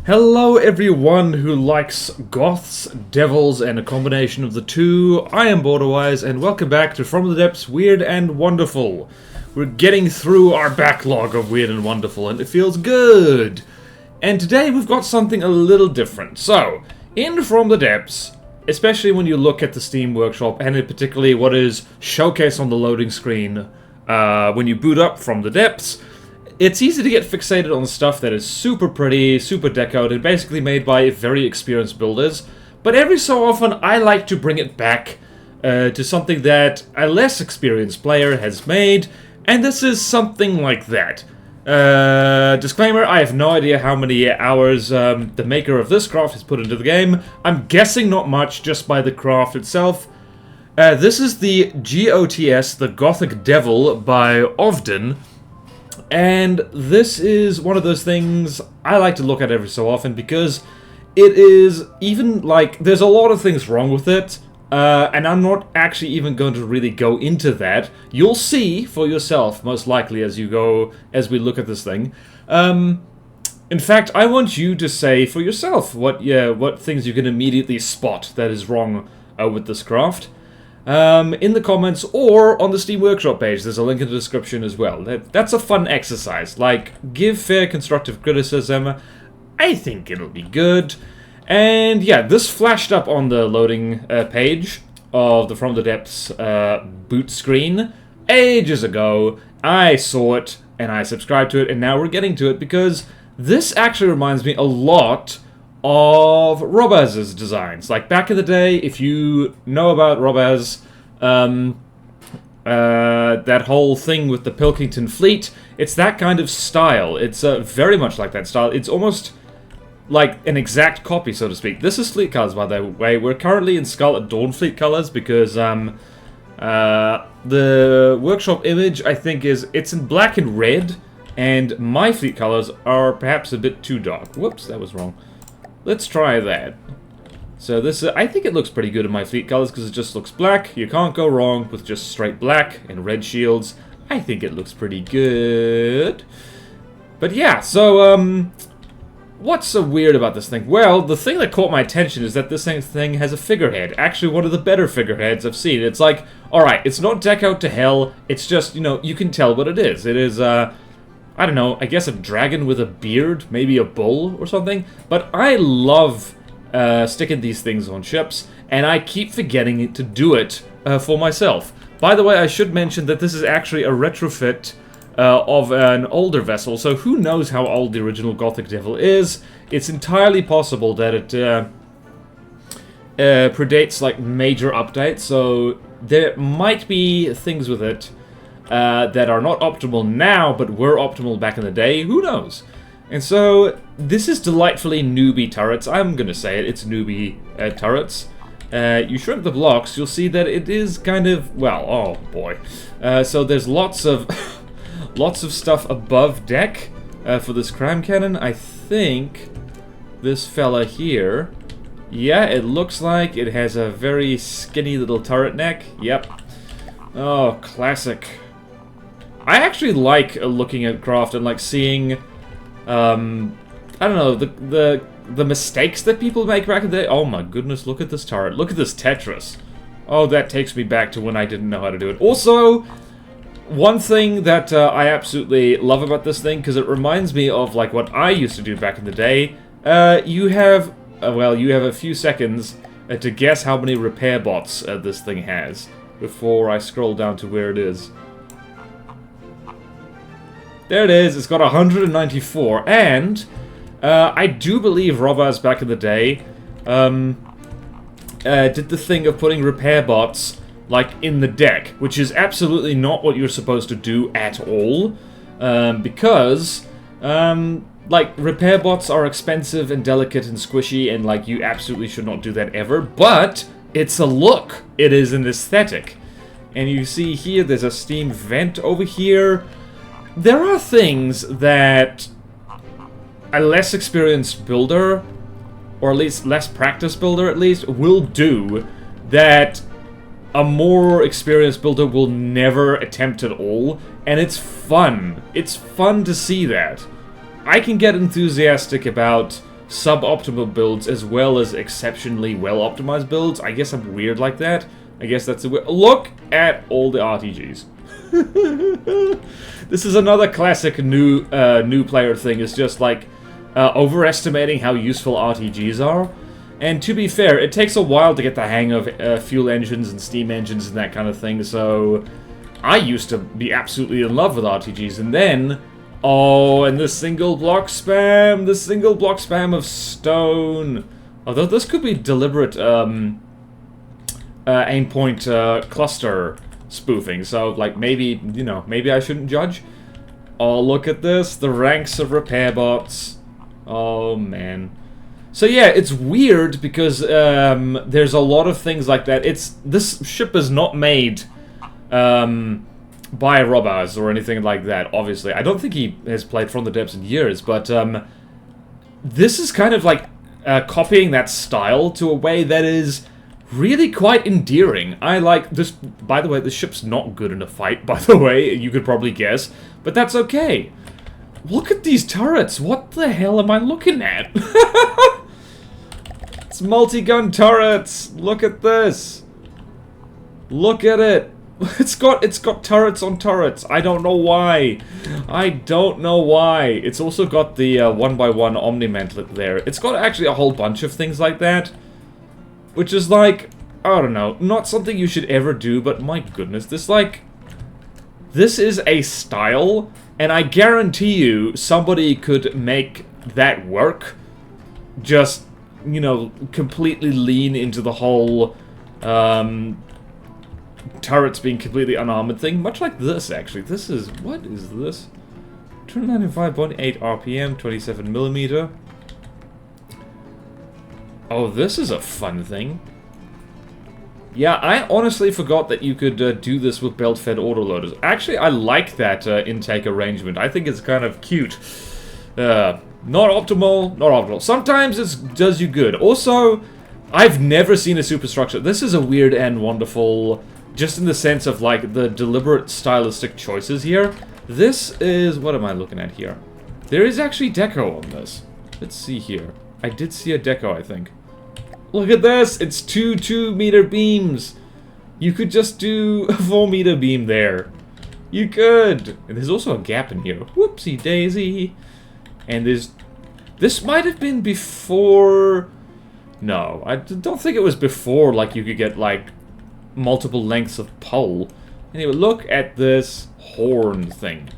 Hello everyone who likes goths, devils, and a combination of the two. I am BorderWise, and welcome back to From the Depths Weird and Wonderful. We're getting through our backlog of Weird and Wonderful, and it feels good. And today we've got something a little different. So, in From the Depths, especially when you look at the Steam Workshop, and in particularly what is showcased on the loading screen when you boot up From the Depths, it's easy to get fixated on stuff that is super pretty, super decoed, and basically made by very experienced builders. But every so often, I like to bring it back to something that a less experienced player has made, and this is something like that. Disclaimer, I have no idea how many hours the maker of this craft has put into the game. I'm guessing not much, just by the craft itself. This is the GOTS, the Gothic Devil, by Ovdiin. And this is one of those things I like to look at every so often because it is even like there's a lot of things wrong with it, and I'm not actually even going to really go into that. You'll see for yourself most likely as we look at this thing. In fact, I want you to say for yourself what things you can immediately spot that is wrong with this craft. In the comments or on the Steam Workshop page. There's a link in the description as well. That's a fun exercise. Like, give fair constructive criticism. I think it'll be good. And yeah, this flashed up on the loading page of the From the Depths boot screen ages ago. I saw it and I subscribed to it, and now we're getting to it because this actually reminds me a lot of Robaz's designs. Like back in the day, if you know about Robaz, that whole thing with the Pilkington fleet, it's that kind of style. It's very much like that style. It's almost like an exact copy, so to speak. This is fleet colors, by the way. We're currently in Scarlet Dawn fleet colors because the workshop image, I think, it's in black and red, and my fleet colors are perhaps a bit too dark. Whoops, that was wrong. Let's try that. So this, I think it looks pretty good in my fleet colors because it just looks black. You can't go wrong with just straight black and red shields. I think it looks pretty good. But yeah, so what's so weird about this thing? Well, the thing that caught my attention is that this thing has a figurehead. Actually, one of the better figureheads I've seen. It's like, alright, it's not decked to hell. It's just, you know, you can tell what it is. It is, I don't know, I guess a dragon with a beard, maybe a bull or something. But I love sticking these things on ships, and I keep forgetting to do it for myself. By the way, I should mention that this is actually a retrofit of an older vessel, so who knows how old the original Gothic Devil is. It's entirely possible that it predates like major updates, so there might be things with it that are not optimal now, but were optimal back in the day. Who knows? And so, this is delightfully newbie turrets. I'm gonna say it. It's newbie turrets. You shrink the blocks, you'll see that it is kind of, well, oh boy. So there's lots of lots of stuff above deck for this cram cannon. I think this fella here, yeah, it looks like it has a very skinny little turret neck. Yep. Oh, classic. I actually like looking at craft and like seeing, I don't know, the mistakes that people make back in the day. Oh my goodness, look at this turret. Look at this Tetris. Oh, that takes me back to when I didn't know how to do it. Also, one thing that I absolutely love about this thing, because it reminds me of like what I used to do back in the day. You have a few seconds to guess how many repair bots this thing has before I scroll down to where it is. There it is, it's got 194, and I do believe Robaz back in the day did the thing of putting repair bots like in the deck, which is absolutely not what you're supposed to do at all, because like repair bots are expensive and delicate and squishy, and like you absolutely should not do that ever, but it's a look, it is an aesthetic. And you see here, there's a steam vent over here. There are things that a less experienced builder, or at least less practiced builder at least, will do that a more experienced builder will never attempt at all, and it's fun. It's fun to see that. I can get enthusiastic about suboptimal builds as well as exceptionally well-optimized builds. I guess I'm weird like that. I guess that's a weird... Look at all the RTGs. This is another classic new player thing. It's just like overestimating how useful RTGs are. And to be fair, it takes a while to get the hang of fuel engines and steam engines and that kind of thing. So I used to be absolutely in love with RTGs, and then... Oh, and the single block spam! The single block spam of stone! Although this could be deliberate aimpoint cluster spoofing, so, like, maybe, you know, maybe I shouldn't judge. Oh, look at this! The ranks of repair bots. Oh, man. So, yeah, it's weird because there's a lot of things like that. This ship is not made... by Robbers or anything like that, obviously. I don't think he has played From the Depths in years, but this is kind of like copying that style to a way that is really quite endearing. I like this. By the way, the ship's not good in a fight, by the way, you could probably guess, but that's okay. Look at these turrets. What the hell am I looking at? It's multi-gun turrets. Look at this. Look at it. It's got turrets on turrets. I don't know why. I don't know why. It's also got the 1x1 Omni-Mantlet there. It's got actually a whole bunch of things like that. Which is like, I don't know, not something you should ever do, but my goodness, this is a style, and I guarantee you somebody could make that work. Just, you know, completely lean into the whole, turrets being completely unarmored thing, much like this, actually. This is... what is this? 295.8 RPM, 27mm. Oh, this is a fun thing. Yeah, I honestly forgot that you could do this with belt-fed autoloaders. Actually, I like that intake arrangement. I think it's kind of cute. Not optimal, not optimal. Sometimes it does you good. Also, I've never seen a superstructure. This is a weird and wonderful... just in the sense of, like, the deliberate stylistic choices here. This is... what am I looking at here? There is actually deco on this. Let's see here. I did see a deco, I think. Look at this! It's two 2-meter beams! You could just do a 4-meter beam there. You could! And there's also a gap in here. Whoopsie daisy! And there's... this might have been before... no, I don't think it was before, like, you could get, like... multiple lengths of pole. Anyway, look at this horn thing.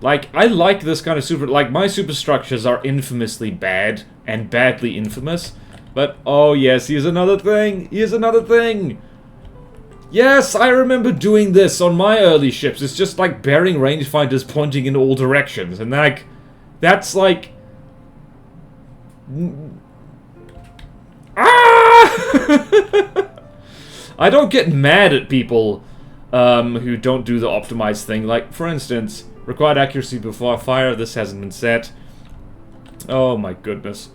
Like, I like this kind of super... like, my superstructures are infamously bad, and badly infamous. But, oh yes, here's another thing! Here's another thing! Yes, I remember doing this on my early ships. It's just like bearing rangefinders pointing in all directions. And, like, that's like... ah! I don't get mad at people who don't do the optimized thing. Like, for instance, required accuracy before fire. This hasn't been set. Oh my goodness.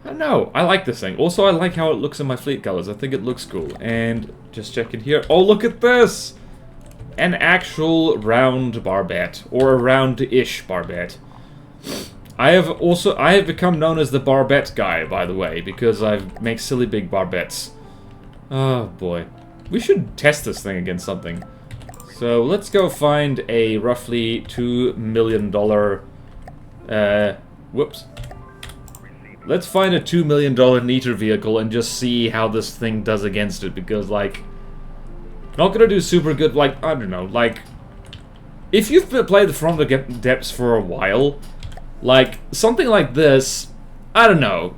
I don't know. I like this thing. Also, I like how it looks in my fleet colors. I think it looks cool. And just checking here. Oh, look at this! An actual round barbette. Or a round-ish barbette. I have become known as the barbette guy, by the way, because I make silly big barbettes. Oh boy. We should test this thing against something. So let's go find a roughly $2 million whoops. Let's find a $2 million Neater vehicle and just see how this thing does against it, because, like, not gonna do super good, like, I don't know, like, if you've played From the Depths for a while, like, something like this, I don't know,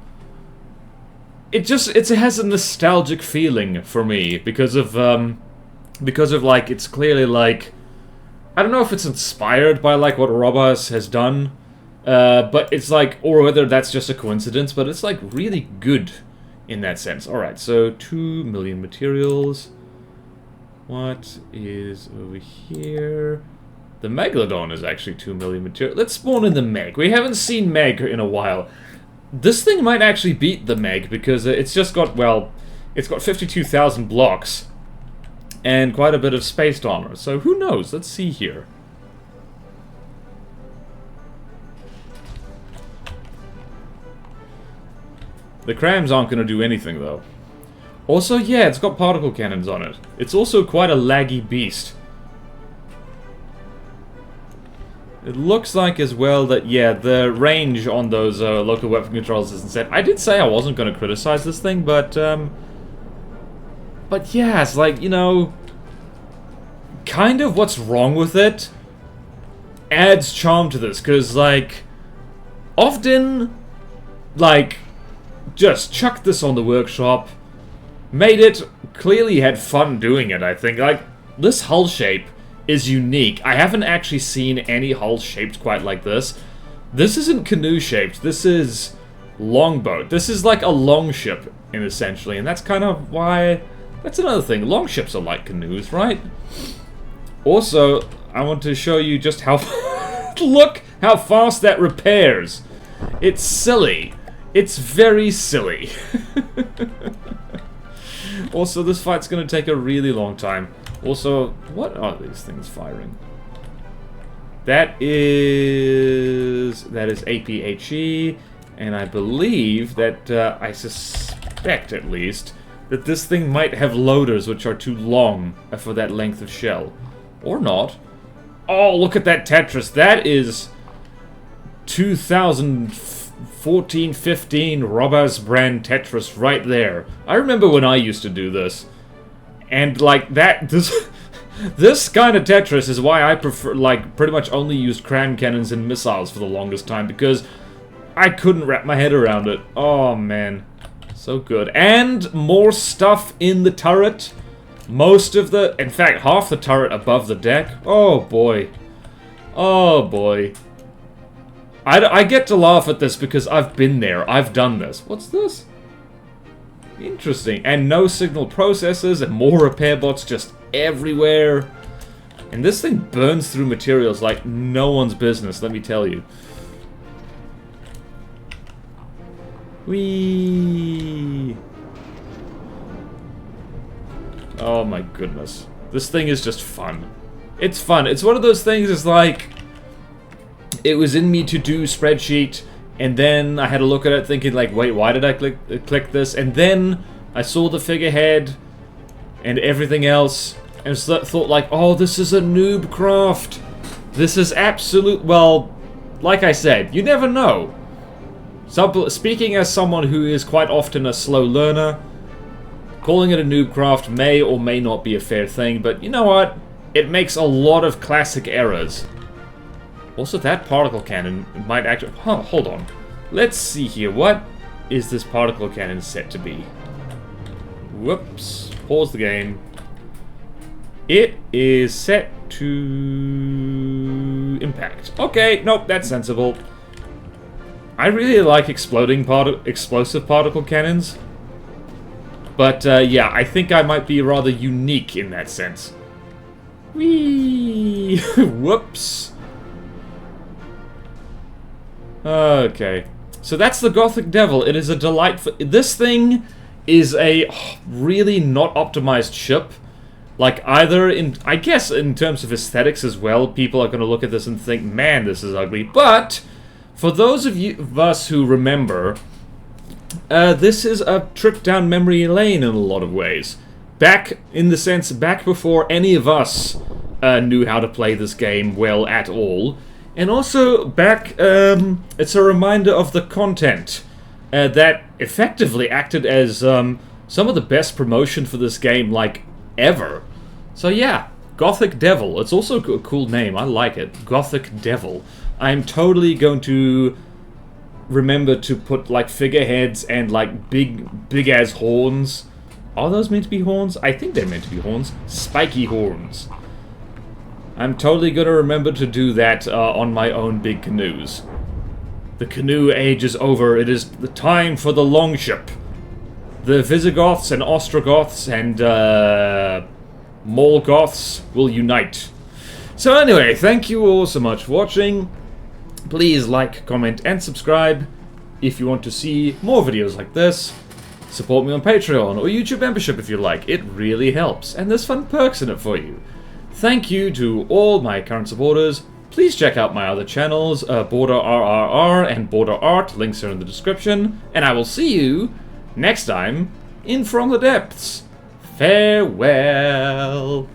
it has a nostalgic feeling for me, because of, like, it's clearly, like, I don't know if it's inspired by, like, what Robbers has done, but it's like, or whether that's just a coincidence, but it's like really good in that sense. Alright, so 2 million materials. What is over here? The Megalodon is actually 2 million material. Let's spawn in the Meg. We haven't seen Meg in a while. This thing might actually beat the Meg because it's just got, well, it's got 52,000 blocks and quite a bit of spaced armor. So who knows? Let's see here. The crams aren't going to do anything, though. Also, yeah, it's got particle cannons on it. It's also quite a laggy beast. It looks like as well that, yeah, the range on those local weapon controls isn't set. I did say I wasn't going to criticize this thing, but yeah, it's like, you know, kind of what's wrong with it adds charm to this, because, like, Ovdiin, like, just chucked this on the workshop, made it, clearly had fun doing it, I think. Like, this hull shape is unique. I haven't actually seen any hull shaped quite like this. This isn't canoe shaped, this is longboat. This is like a long ship, essentially, and that's kind of why... That's another thing, long ships are like canoes, right? Also, I want to show you just how... Look how fast that repairs! It's silly. It's very silly. Also, this fight's gonna take a really long time. Also, what are these things firing? That is APHE, and I believe that, I suspect at least, that this thing might have loaders which are too long for that length of shell. Or not. Oh, look at that Tetris. That is 2014-15 Robbers brand Tetris right there. I remember when I used to do this. And, like, this kind of Tetris is why I prefer, like, pretty much only used cram cannons and missiles for the longest time, because I couldn't wrap my head around it. Oh, man. So good. And more stuff in the turret. Most of the... In fact, half the turret above the deck. Oh, boy. Oh, boy. I get to laugh at this because I've been there. I've done this. What's this? Interesting. And no signal processors and more repair bots just everywhere. And this thing burns through materials like no one's business, let me tell you. Whee! Oh my goodness. This thing is just fun. It's fun. It's one of those things, it's like... It was in me to do spreadsheet, and then I had a look at it thinking like, wait, why did I click this? And then I saw the figurehead and everything else, and thought like, oh, this is a noob craft. This is absolute... Well, like I said, you never know. Speaking as someone who is quite often a slow learner, calling it a noob craft may or may not be a fair thing, but you know what? It makes a lot of classic errors. Also, that particle cannon might actually... Huh, hold on. Let's see here. What is this particle cannon set to be? Whoops. Pause the game. It is set to... impact. Okay, nope, that's sensible. I really like explosive particle cannons. But, yeah, I think I might be rather unique in that sense. Whee! Whoops. Okay. So that's the Gothic Devil. It is a delightful... This thing is a really not optimized ship. Like, either in... I guess in terms of aesthetics as well, people are going to look at this and think, man, this is ugly. But, for those of us who remember, this is a trip down memory lane in a lot of ways. Back, in the sense, back before any of us knew how to play this game well at all. And also, back, it's a reminder of the content that effectively acted as some of the best promotion for this game, like, ever. So yeah, Gothic Devil. It's also a cool name, I like it. Gothic Devil. I'm totally going to remember to put, like, figureheads and, like, big-ass horns. Are those meant to be horns? I think they're meant to be horns. Spiky horns. I'm totally gonna remember to do that on my own big canoes. The canoe age is over. It is the time for the longship. The Visigoths and Ostrogoths and Molgoths will unite. So anyway, thank you all so much for watching. Please like, comment, and subscribe if you want to see more videos like this. Support me on Patreon or YouTube membership if you like. It really helps, and there's fun perks in it for you. Thank you to all my current supporters, Please check out my other channels, BorderRRR and Border Art, links are in the description, and I will see you next time in From the Depths. Farewell!